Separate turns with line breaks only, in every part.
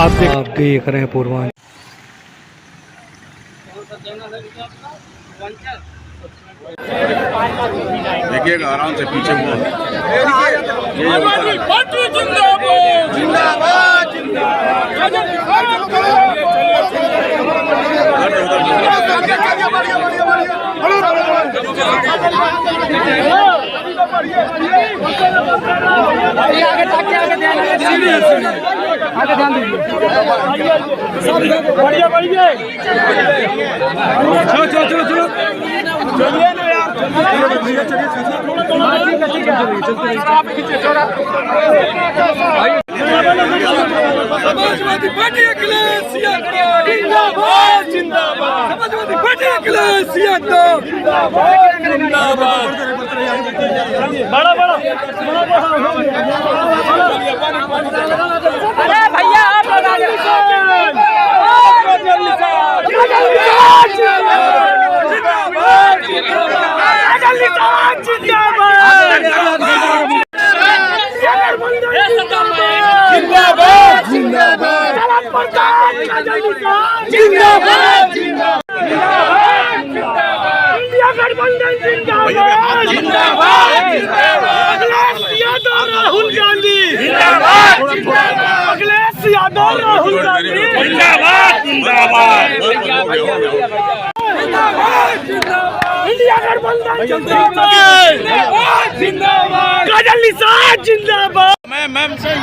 आप देख रहे हैं पूर्वांचल।
देखिएगा आराम से पीछे हुआ
चलिए ना यार, समाजवादी पार्टी अखिलेश यादव जिंदाबाद जिंदाबाद, समाजवादी पार्टी अखिलेश यादव जिंदाबाद जिंदाबाद। बड़ा बड़ा अरे भैया आप जिंदाबाद जिंदाबाद जिंदाबाद इंडिया गठबंधन जिंदाबाद जिंदाबाद अखिलेश यादव राहुल गांधी जिंदाबाद अखिलेश यादव राहुल गांधी जिंदाबाद जिंदाबाद इंडिया गठबंधन जिंदाबाद जिंदाबाद काजल निषाद जिंदाबाद। मैम सही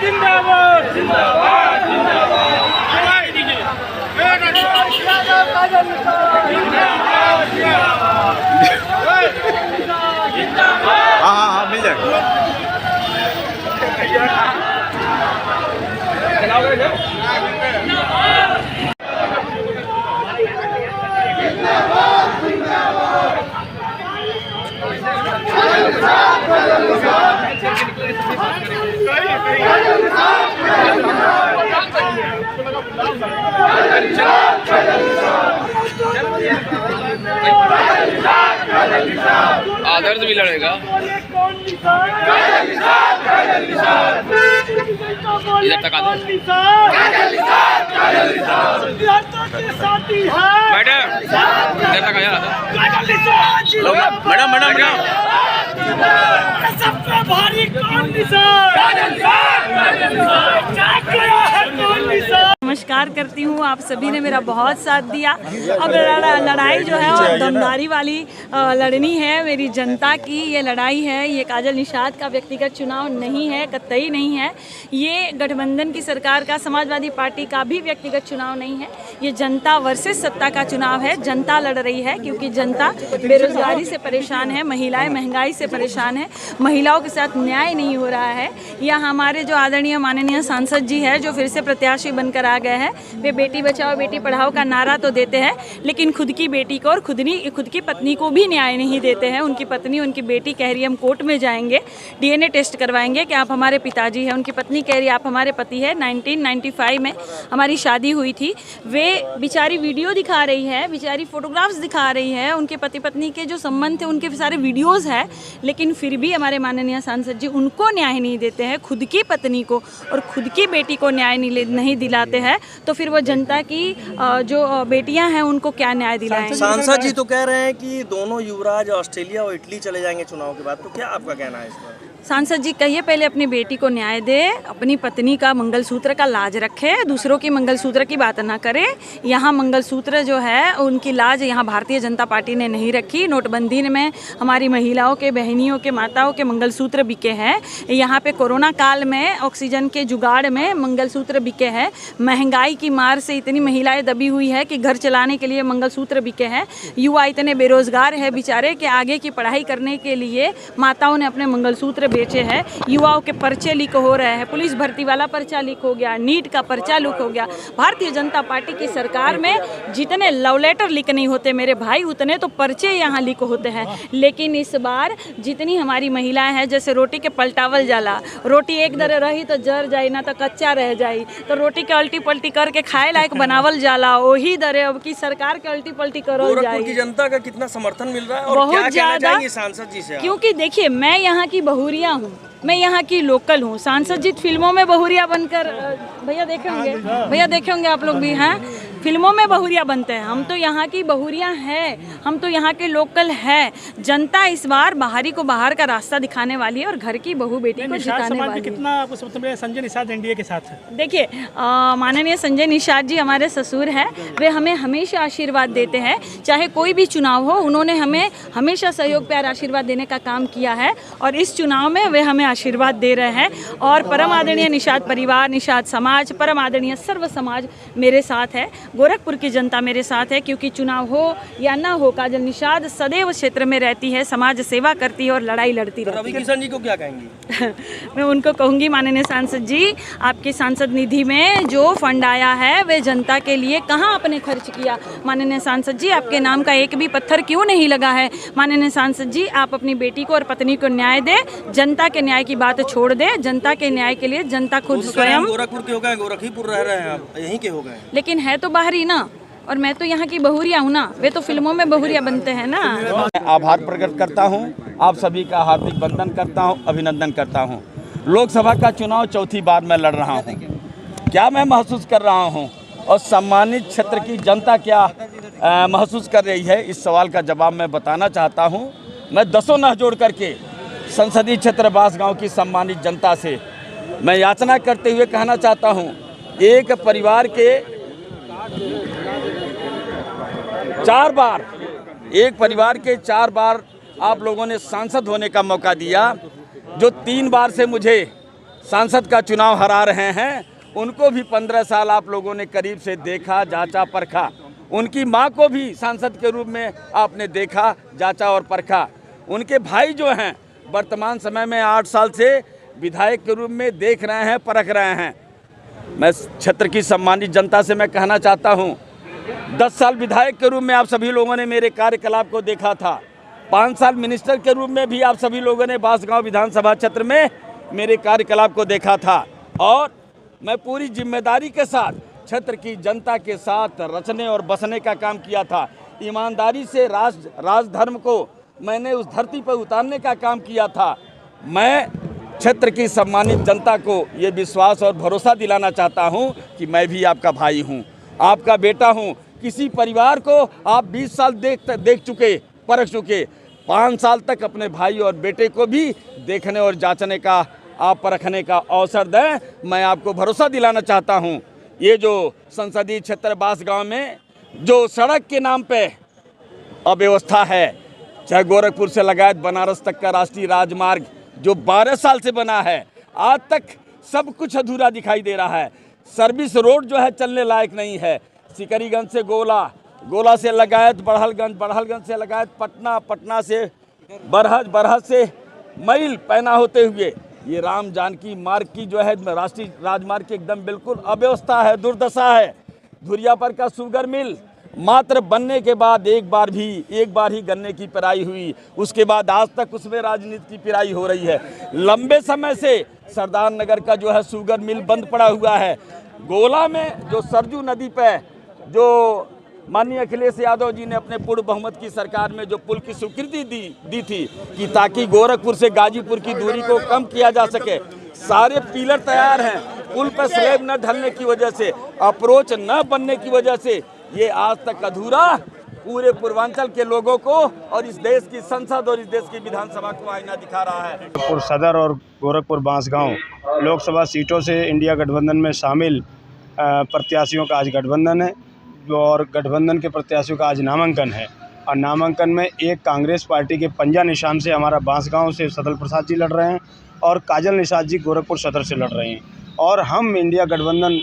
जिंदाबाद जिंदाबाद जिंदाबाद
हाँ मिल जाएगा।
आदर्श भी लड़ेगा इधर तक मैडम इधर तक आया मैडम मैडम मैडम
सबसे भारी नमस्कार करती हूँ। आप सभी ने मेरा बहुत साथ दिया। अब लड़ाई जो है वो दमदारी वाली लड़नी है मेरी जनता की। ये लड़ाई है, ये काजल निषाद का व्यक्तिगत चुनाव नहीं है, कतई नहीं है। ये गठबंधन की सरकार का, समाजवादी पार्टी का भी व्यक्तिगत चुनाव नहीं है। ये जनता वर्सेस सत्ता का चुनाव है। जनता लड़ रही है क्योंकि जनता बेरोजगारी से परेशान है, महिलाएं महंगाई से परेशान है, महिलाओं के साथ न्याय नहीं हो रहा है। या हमारे जो आदरणीय माननीय सांसद जी है जो फिर से प्रत्याशी बनकर आ गए हैं, वे बेटी बचाओ बेटी पढ़ाओ का नारा तो देते हैं लेकिन खुद की बेटी को और खुद की पत्नी को भी न्याय नहीं देते हैं। उनकी पत्नी, उनकी बेटी कह रही है हम कोर्ट में जाएंगे, डीएनए टेस्ट करवाएंगे कि आप हमारे पिताजी हैं। उनकी पत्नी कह रही है आप हमारे पति है। 1995 में हमारी शादी हुई थी। वे बेचारी वीडियो दिखा रही है, बेचारी फोटोग्राफ्स दिखा रही है, उनके पति पत्नी के जो संबंध थे उनके सारे वीडियोस है, लेकिन फिर भी हमारे माननीय सांसद जी उनको न्याय नहीं देते हैं। खुद की पत्नी को और खुद की बेटी को न्याय नहीं दिलाते हैं, तो फिर वो जनता की जो बेटियां हैं उनको क्या न्याय दिलाएंगे।
सांसद जी तो कह रहे हैं कि दोनों युवराज ऑस्ट्रेलिया और इटली चले जाएंगे चुनाव के बाद, तो क्या आपका कहना है इस पर?
सांसद जी कहिए पहले अपनी बेटी को न्याय दे, अपनी पत्नी का मंगलसूत्र का लाज रखे, दूसरों की मंगलसूत्र की बात ना करे। यहाँ मंगलसूत्र जो है उनकी लाज यहाँ भारतीय जनता पार्टी ने नहीं रखी। नोटबंदी में हमारी महिलाओं के, बहनियों के, माताओं के मंगलसूत्र बिके हैं। यहाँ पे कोरोना काल में ऑक्सीजन के जुगाड़ में मंगलसूत्र बिके हैं। महंगाई की मार से इतनी महिलाएं दबी हुई है कि घर चलाने के लिए मंगलसूत्र बिके हैं। युवा इतने बेरोजगार है बेचारे कि आगे की पढ़ाई करने के लिए माताओं ने अपने मंगलसूत्र बेचे हैं। युवाओं के पर्चे लीक हो रहे हैं, पुलिस भर्ती वाला पर्चा लीक हो गया, नीट का पर्चा लीक हो गया। भारतीय जनता पार्टी की सरकार में जितने लव लेटर लीक नहीं होते मेरे भाई, उतने तो पर्चे यहाँ लीक होते हैं। लेकिन इस बार जितनी हमारी महिलाएं हैं, जैसे रोटी के पलटावल जाला, रोटी एक दरे रही तो जर जाई ना तो कच्चा रह जाई, तो रोटी के अल्टी पल्टी करके खाए लायक बनावल जाला, वही दरे अब की सरकार के अल्टी पल्टी करल
गोरखपुर
जाए।
की जनता का कितना समर्थन मिल रहा है और
बहुत
क्या कहना
ज्यादा,
चाहेंगे सांसद जी से आप?
क्योंकि देखिए मैं यहाँ की बहुरिया हूँ, मैं यहाँ की लोकल हूँ। सांसद जी फिल्मों में बहुरिया बनकर भैया देखे होंगे आप लोग भी हैं, फिल्मों में बहुरिया बनते हैं। हम तो यहाँ की बहुरिया हैं, हम तो यहाँ के लोकल हैं। जनता इस बार बाहरी को बाहर का रास्ता दिखाने वाली है और घर की बहू बेटी को जिताने वाली है।
कितना आपको समर्थन संजय निषाद एनडीए के साथ है?
देखिए माननीय संजय निषाद जी हमारे ससुर हैं, वे हमें हमेशा आशीर्वाद देते हैं, चाहे कोई भी चुनाव हो। उन्होंने हमें हमेशा सहयोग प्यार आशीर्वाद देने का काम किया है और इस चुनाव में वे हमें आशीर्वाद दे रहे हैं। और परम आदरणीय निषाद परिवार, निषाद समाज, परम आदरणीय सर्व समाज मेरे साथ है, गोरखपुर की जनता मेरे साथ है। क्योंकि चुनाव हो या ना हो, काजल निषाद सदैव क्षेत्र में रहती है, समाज सेवा करती है और लड़ाई लड़ती रहती है।
रवि किशन जी को क्या कहेंगी?
मैं उनको कहूँगी, माननीय सांसद जी, आपकी सांसद निधि में जो फंड आया है वे जनता के लिए कहाँ आपने खर्च किया? माननीय सांसद जी, आपके नाम का एक भी पत्थर क्यों नहीं लगा है? माननीय सांसद जी, आप अपनी बेटी को और पत्नी को न्याय दे, जनता के न्याय की बात छोड़ दे। जनता के न्याय के लिए जनता खुद स्वयं।
गोरखपुर के हो गए, गोरखीपुर रह रहे हैं आप, यहीं के हो गए,
लेकिन है तो बाहरी ना, और मैं तो यहाँ की बहुरिया हूँ ना, वे तो फिल्मों में बहुरिया बनते हैं ना।
आभार प्रकट करता हूँ, आप सभी का हार्दिक वंदन करता हूँ, अभिनंदन करता हूँ। लोकसभा का चुनाव चौथी बार मैं लड़ रहा हूँ। क्या मैं महसूस कर रहा हूँ और सम्मानित क्षेत्र की जनता क्या महसूस कर रही है, इस सवाल का जवाब मैं बताना चाहता हूँ। मैं दसों नह जोड़ करके संसदीय क्षेत्र बांसगांव की सम्मानित जनता से मैं याचना करते हुए कहना चाहता हूँ, एक परिवार के 4 बार आप लोगों ने सांसद होने का मौका दिया। जो 3 बार से मुझे सांसद का चुनाव हरा रहे हैं, उनको भी 15 साल आप लोगों ने करीब से देखा, जांचा, परखा। उनकी मां को भी सांसद के रूप में आपने देखा, जांचा और परखा। उनके भाई जो हैं वर्तमान समय में 8 साल से विधायक के रूप में देख रहे हैं, परख रहे हैं। मैं क्षेत्र की सम्मानित जनता से मैं कहना चाहता हूं, 10 साल विधायक के रूप में आप सभी लोगों ने मेरे कार्यकलाप को देखा था। 5 साल मिनिस्टर के रूप में भी आप सभी लोगों ने बांसगांव विधानसभा क्षेत्र में मेरे कार्यकलाप को देखा था। और मैं पूरी जिम्मेदारी के साथ क्षेत्र की जनता के साथ रचने और बसने का काम किया था। ईमानदारी से राजधर्म को मैंने उस धरती पर उतारने का काम किया था। मैं क्षेत्र की सम्मानित जनता को ये विश्वास और भरोसा दिलाना चाहता हूं कि मैं भी आपका भाई हूं, आपका बेटा हूं। किसी परिवार को आप 20 साल देख चुके, परख चुके, 5 साल तक अपने भाई और बेटे को भी देखने और जांचने का, आप परखने का अवसर दें। मैं आपको भरोसा दिलाना चाहता हूं, ये जो संसदीय क्षेत्र बांसगांव में जो सड़क के नाम पे अव्यवस्था है, चाहे गोरखपुर से लगायत बनारस तक का राष्ट्रीय राजमार्ग जो 12 साल से बना है, आज तक सब कुछ अधूरा दिखाई दे रहा है। सर्विस रोड जो है चलने लायक नहीं है। सिकरीगंज से गोला, गोला से लगायत बड़हलगंज, बड़हलगंज से लगायत पटना, पटना से बरहज, बरहज से मैल पैना होते हुए ये राम जानकी मार्ग की जो है राष्ट्रीय राजमार्ग की एकदम बिल्कुल अव्यवस्था है, दुर्दशा है। धुरिया पर का शुगर मिल मात्र बनने के बाद एक बार ही गन्ने की पेराई हुई, उसके बाद आज तक उसमें राजनीति की पेराई हो रही है। लंबे समय से सरदार नगर का जो है शुगर मिल बंद पड़ा हुआ है। गोला में जो सरजू नदी पे जो माननीय अखिलेश यादव जी ने अपने पूर्ण बहुमत की सरकार में जो पुल की स्वीकृति दी थी कि ताकि गोरखपुर से गाजीपुर की दूरी को कम किया जा सके, सारे पिलर तैयार हैं। पुल पर स्लैब न ढलने की वजह से, अप्रोच न बनने की वजह से ये आज तक अधूरा पूरे पूर्वांचल के लोगों को और इस देश की संसद और इस देश की विधानसभा को आईना दिखा रहा है।
गोरखपुर सदर और गोरखपुर बांसगांव लोकसभा सीटों से इंडिया गठबंधन में शामिल प्रत्याशियों का आज गठबंधन है और गठबंधन के प्रत्याशियों का आज नामांकन है। और नामांकन में एक कांग्रेस पार्टी के पंजा निशान से हमारा बांसगांव से सदल प्रसाद जी लड़ रहे हैं और काजल निषाद जी गोरखपुर सदर से लड़ रहे हैं। और हम इंडिया गठबंधन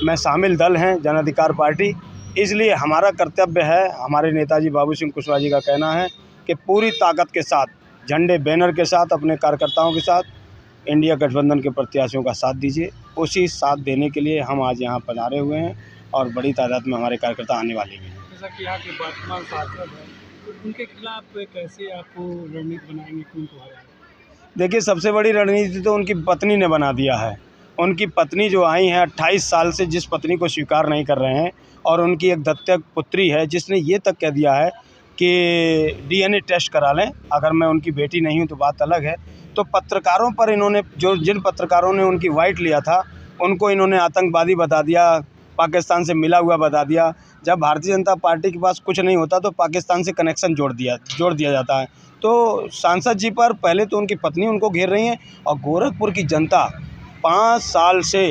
में शामिल दल हैं, जन अधिकार पार्टी। इसलिए हमारा कर्तव्य है, हमारे नेताजी बाबू सिंह कुशवाहा जी का कहना है कि पूरी ताकत के साथ झंडे बैनर के साथ अपने कार्यकर्ताओं के साथ इंडिया गठबंधन के प्रत्याशियों का साथ दीजिए। उसी साथ देने के लिए हम आज यहाँ पधारे हुए हैं और बड़ी तादाद में हमारे कार्यकर्ता आने वाले भी हैं।
जैसा कि यहाँ के वर्तमान सांसद हैं, तो उनके खिलाफ कैसे आपको रणनीति बनाएंगे, कौन को हराएंगे?
देखिए, सबसे बड़ी रणनीति तो उनकी पत्नी ने बना दिया है। उनकी पत्नी जो आई हैं 28 साल से, जिस पत्नी को स्वीकार नहीं कर रहे हैं, और उनकी एक दत्तक पुत्री है जिसने ये तक कह दिया है कि डीएनए टेस्ट करा लें, अगर मैं उनकी बेटी नहीं हूं तो बात अलग है। तो पत्रकारों पर इन्होंने जिन पत्रकारों ने उनकी वाइट लिया था उनको इन्होंने आतंकवादी बता दिया, पाकिस्तान से मिला हुआ बता दिया। जब भारतीय जनता पार्टी के पास कुछ नहीं होता तो पाकिस्तान से कनेक्शन जोड़ दिया जाता है। तो सांसद जी पर पहले तो उनकी पत्नी उनको घेर रही हैं, और गोरखपुर की जनता 5 साल से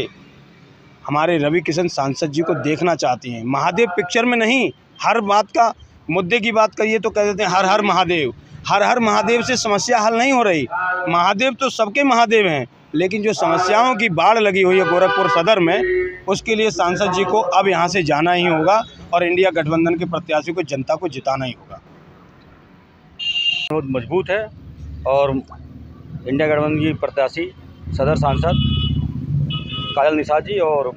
हमारे रवि किशन सांसद जी को देखना चाहती हैं। महादेव पिक्चर में नहीं, हर बात का मुद्दे की बात करिए तो कह देते हैं हर हर महादेव। हर हर महादेव से समस्या हल नहीं हो रही। महादेव तो सबके महादेव हैं, लेकिन जो समस्याओं की बाढ़ लगी हुई है गोरखपुर सदर में, उसके लिए सांसद जी को अब यहाँ से जाना ही होगा और इंडिया गठबंधन के प्रत्याशी को, जनता को जिताना ही होगा।
बहुत मजबूत है और इंडिया गठबंधन की प्रत्याशी सदर सांसद काजल निषाद जी और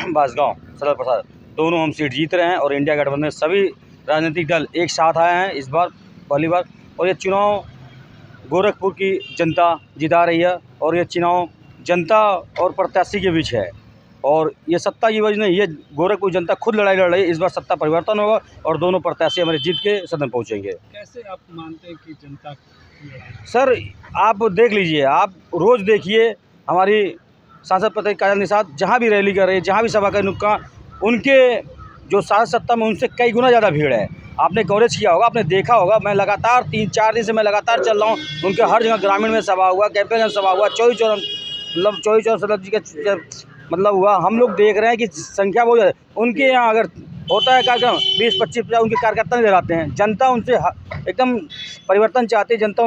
बांसगांव सदर प्रसाद, दोनों हम सीट जीत रहे हैं और इंडिया गठबंधन सभी राजनीतिक दल एक साथ आए हैं इस बार पहली बार। और ये चुनाव गोरखपुर की जनता जिता रही है और ये चुनाव जनता और प्रत्याशी के बीच है, और ये सत्ता की वजह नहीं, ये गोरखपुर जनता खुद लड़ाई लड़ रही है। इस बार सत्ता परिवर्तन होगा और दोनों प्रत्याशी हमारे जीत के सदन पहुंचेंगे।
कैसे आप मानते हैं कि जनता
सर आप देख लीजिए, आप रोज़ देखिए हमारी सांसद प्रत्याशी काजल निषाद जहाँ भी रैली कर रही है, जहाँ भी सभा कर, उनके जो सांसद सत्ता में उनसे कई गुना ज़्यादा भीड़ है। आपने कवरेज किया होगा, आपने देखा होगा, मैं लगातार 3-4 दिन से मैं लगातार चल रहा हूँ। उनके हर जगह ग्रामीण में सभा हुआ, कैंपेन में सभा हुआ, चौरी चौरा सदर जी के मतलब हुआ। हम लोग देख रहे हैं कि संख्या बहुत ज़्यादा उनके यहाँ अगर होता है कार्यक्रम 20-25 उनके कार्यकर्ता नहीं लगाते हैं। जनता उनसे एकदम परिवर्तन चाहती है, जनता